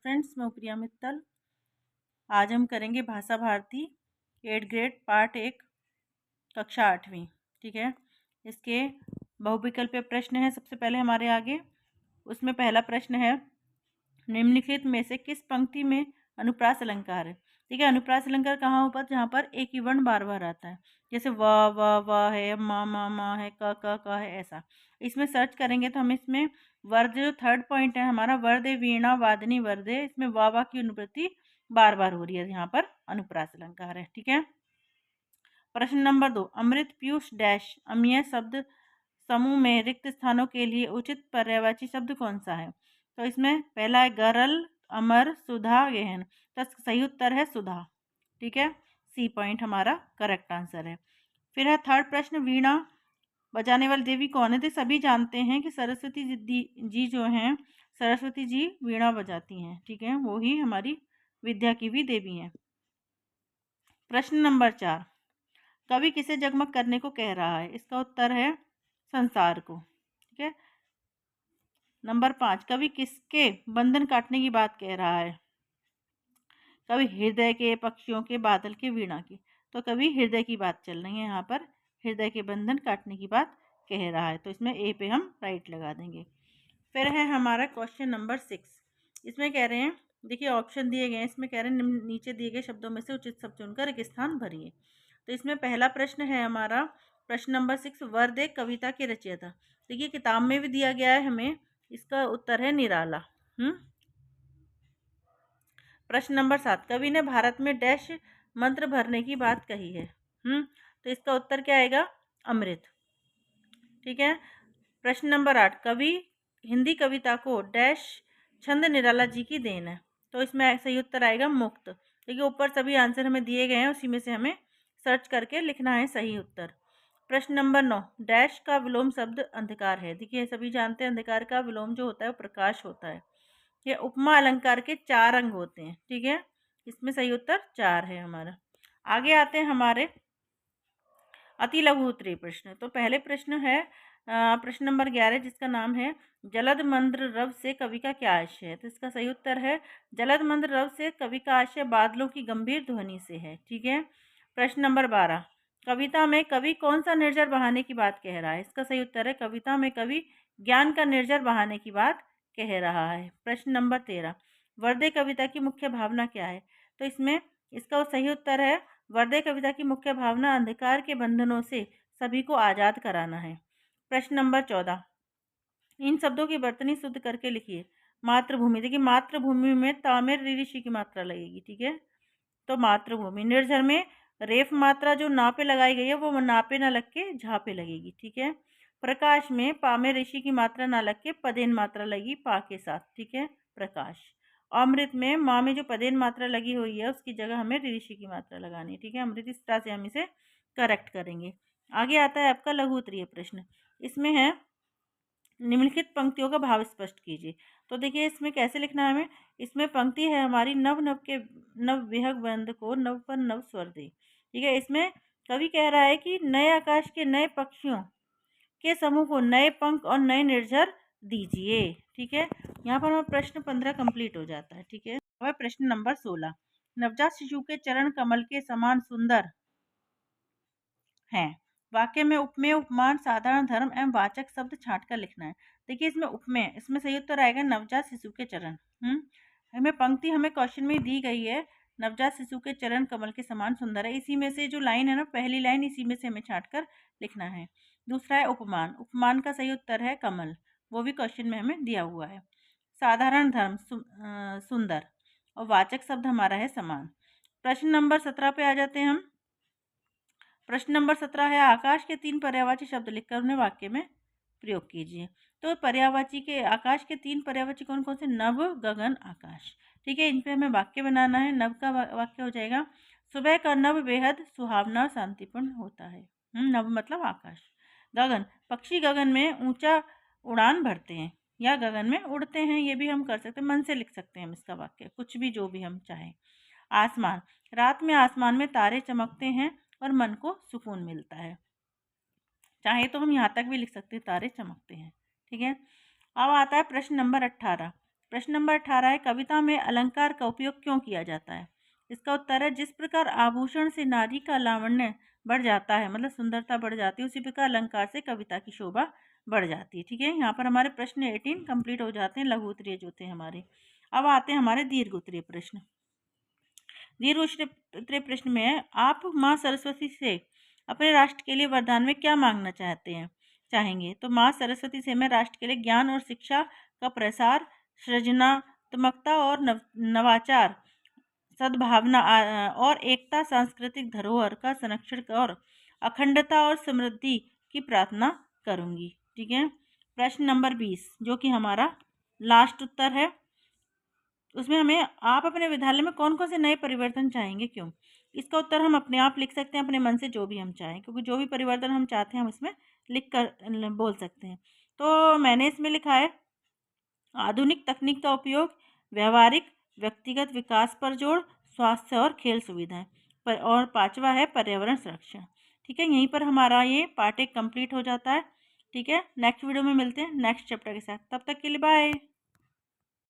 Friends, मैं प्रिया मित्तल। आज हम करेंगे भाषा भारती 8th ग्रेड पार्ट 1 कक्षा 8वीं। ठीक है, इसके बहुविकल्पीय प्रश्न है सबसे पहले हमारे आगे। उसमें पहला प्रश्न है, निम्नलिखित में से किस पंक्ति में अनुप्रास अलंकार है। ठीक है, अनुप्रास अलंकार कहाँ ऊपर, जहाँ पर एक ही वर्ण बार बार आता है, जैसे व व है, मा है, क है, ऐसा। इसमें सर्च करेंगे तो हम इसमें वर्द जो थर्ड पॉइंट है हमारा, वर्दे वीणा वादनी वर्दे, इसमें वा की अनुवृत्ति बार बार हो रही है, यहाँ पर अनुप्रास अलंकार है। ठीक है, प्रश्न नंबर 2, अमृत पीयूष डैश अमीय शब्द समूह में रिक्त स्थानों के लिए उचित पर्यायवाची शब्द कौन सा है। तो इसमें पहला है गरल, अमर, सुधा, गहन। तो सही उत्तर है सुधा। ठीक है, सी पॉइंट हमारा करेक्ट आंसर है। फिर है थर्ड प्रश्न, वीणा बजाने वाली देवी कौन है। तो सभी जानते हैं कि सरस्वती जी जो हैं, सरस्वती जी वीणा बजाती हैं। ठीक है, वो ही हमारी विद्या की भी देवी हैं। प्रश्न नंबर 4, कवि किसे जगमग करने को कह रहा है। इसका उत्तर है संसार को। ठीक है, नंबर 5, कवि किसके बंधन काटने की बात कह रहा है। कवि हृदय के, पक्षियों के, बादल के, वीणा की। तो कवि हृदय की बात चल रही है, यहाँ पर हृदय के बंधन काटने की बात कह रहा है, तो इसमें ए पे हम राइट लगा देंगे। फिर है हमारा क्वेश्चन नंबर 6। इसमें कह रहे हैं, देखिए ऑप्शन दिए गए हैं, इसमें कह रहे हैं नीचे दिए गए शब्दों में से उचित शब्द चुनकर एक स्थान भरिए। तो इसमें पहला प्रश्न है हमारा प्रश्न नंबर 6, वर्द एक कविता के रचयिता। देखिए किताब में भी दिया गया है हमें, इसका उत्तर है निराला। प्रश्न नंबर 7, कवि ने भारत में डैश मंत्र भरने की बात कही है। तो इसका उत्तर क्या आएगा, अमृत। ठीक है, प्रश्न नंबर 8, कवि हिंदी कविता को डैश छंद निराला जी की देन है। तो इसमें सही उत्तर आएगा मुक्त। देखिए ऊपर सभी आंसर हमें दिए गए हैं, उसी में से हमें सर्च करके लिखना है सही उत्तर। प्रश्न नंबर 9, डैश का विलोम शब्द अंधकार है। देखिए सभी जानते हैं अंधकार का विलोम जो होता है वो प्रकाश होता है। ये उपमा अलंकार के 4 अंग होते हैं। ठीक है, इसमें सही उत्तर 4 है हमारा। आगे आते हैं हमारे अति लघु उत्तरीय प्रश्न। तो पहले प्रश्न है प्रश्न नंबर 11, जिसका नाम है जलद मंद्र रव से कवि का क्या आशय है। तो इसका सही उत्तर है जलद मंद्र रव से कवि का आशय बादलों की गंभीर ध्वनि से है। ठीक है, प्रश्न नंबर 12, कविता में कवि कौन सा निर्जर बहाने की बात कह रहा है। इसका सही उत्तर है कविता में कवि ज्ञान का निर्जर बहाने की बात कह रहा है। प्रश्न नंबर 13, वर्दे कविता की मुख्य भावना क्या है। तो इसमें इसका सही उत्तर है वर्दे कविता की मुख्य भावना अंधकार के बंधनों से सभी को आज़ाद कराना है। प्रश्न नंबर 14, इन शब्दों की वर्तनी शुद्ध करके लिखिए। मातृभूमि, देखिए मातृभूमि में तामेर ऋषि की मात्रा लगेगी। ठीक है, तो मातृभूमि। निर्झर में रेफ मात्रा जो ना पे लगाई गई है वो ना पे ना लग के झा पे लगेगी। ठीक है, प्रकाश में पामे ऋषि की मात्रा ना लग के पदेन मात्रा लगी पा के साथ। ठीक है, प्रकाश। अमृत में माँ में जो पदेन मात्रा लगी हुई है उसकी जगह हमें ऋषि की मात्रा लगानी है। ठीक है, अमृत, इस तरह से हम इसे करेक्ट करेंगे। आगे आता है आपका लघु उत्तरीय प्रश्न। इसमें है निम्नलिखित पंक्तियों का भाव स्पष्ट कीजिए। तो देखिए इसमें कैसे लिखना है हमें, इसमें पंक्ति है हमारी, नव नव के नव विहग बंद को नव पर नव स्वर दे। ठीक है, इसमें कवि कह रहा है कि नए आकाश के नए पक्षियों के समूह को नए पंख और नए निर्झर दीजिए। ठीक है, यहाँ पर हमारा प्रश्न 15 कंप्लीट हो जाता है। ठीक है, अब प्रश्न नंबर 16, नवजात शिशु के चरण कमल के समान सुंदर हैं। वाक्य में उपमेय, उपमान, साधारण धर्म एवं वाचक शब्द छांटकर लिखना है। देखिए इसमें उपमेय, इसमें सही उत्तर आएगा नवजात शिशु के चरण। हमें पंक्ति हमें क्वेश्चन में दी गई है, नवजात शिशु के चरण कमल के समान सुंदर है। इसी में से जो लाइन है ना, पहली लाइन, इसी में से हमें छांटकर लिखना है। दूसरा है उपमान, उपमान का सही उत्तर है कमल, वो भी क्वेश्चन में हमें दिया हुआ है। साधारण धर्म सुंदर, और वाचक शब्द हमारा है समान। प्रश्न नंबर 17 पे आ जाते हैं हम। प्रश्न नंबर 17 है, आकाश के 3 पर्यायवाची शब्द लिखकर उन्हें वाक्य में प्रयोग कीजिए। तो पर्यायवाची के, आकाश के 3 पर्यायवाची कौन कौन से, नभ, गगन, आकाश। ठीक है, इन पे हमें वाक्य बनाना है। नभ का वाक्य हो जाएगा, सुबह का नभ बेहद सुहावना शांतिपूर्ण होता है। नभ मतलब आकाश। गगन, पक्षी गगन में ऊंचा उड़ान भरते हैं या गगन में उड़ते हैं, ये भी हम कर सकते हैं, मन से लिख सकते हैं हम इसका वाक्य, कुछ भी जो भी हम चाहें। आसमान, रात में आसमान में तारे चमकते हैं और मन को सुकून मिलता है। चाहे तो हम यहाँ तक भी लिख सकते हैं, तारे चमकते हैं। ठीक है, अब आता है प्रश्न नंबर 18, प्रश्न नंबर 18 है, कविता में अलंकार का उपयोग क्यों किया जाता है? इसका उत्तर है, जिस प्रकार आभूषण से नारी का लावण्य बढ़ जाता है, मतलब सुंदरता बढ़ जाती है, उसी प्रकार अलंकार से कविता की शोभा बढ़ जाती है। ठीक है, यहाँ पर हमारे प्रश्न 18 कंप्लीट हो जाते हैं, लघु उत्तरीय जो थे हमारे। अब आते हैं हमारे दीर्घ उत्तरीय प्रश्न। दीर्घ उत्तरीय प्रश्न में है, आप माँ सरस्वती से अपने राष्ट्र के लिए वरदान में क्या मांगना चाहेंगे? तो माँ सरस्वती से मैं राष्ट्र के लिए ज्ञान और शिक्षा का प्रसार, सृजनात्मकता और नवाचार, सद्भावना और एकता, सांस्कृतिक धरोहर का संरक्षण और अखंडता और समृद्धि की प्रार्थना करूंगी। ठीक है, प्रश्न नंबर 20 जो कि हमारा लास्ट उत्तर है, उसमें हमें, आप अपने विद्यालय में कौन कौन से नए परिवर्तन चाहेंगे, क्यों? इसका उत्तर हम अपने आप लिख सकते हैं, अपने मन से जो भी हम चाहें, क्योंकि जो भी परिवर्तन हम चाहते हैं हम इसमें लिख कर बोल सकते हैं। तो मैंने इसमें लिखा है, आधुनिक तकनीक का उपयोग, व्यवहारिक व्यक्तिगत विकास पर जोर, स्वास्थ्य और खेल सुविधाएं पर, और 5वां है पर्यावरण संरक्षण। ठीक है, यहीं पर हमारा ये पार्ट 1 कंप्लीट हो जाता है। ठीक है, नेक्स्ट वीडियो में मिलते हैं नेक्स्ट चैप्टर के साथ, तब तक के लिए बाय।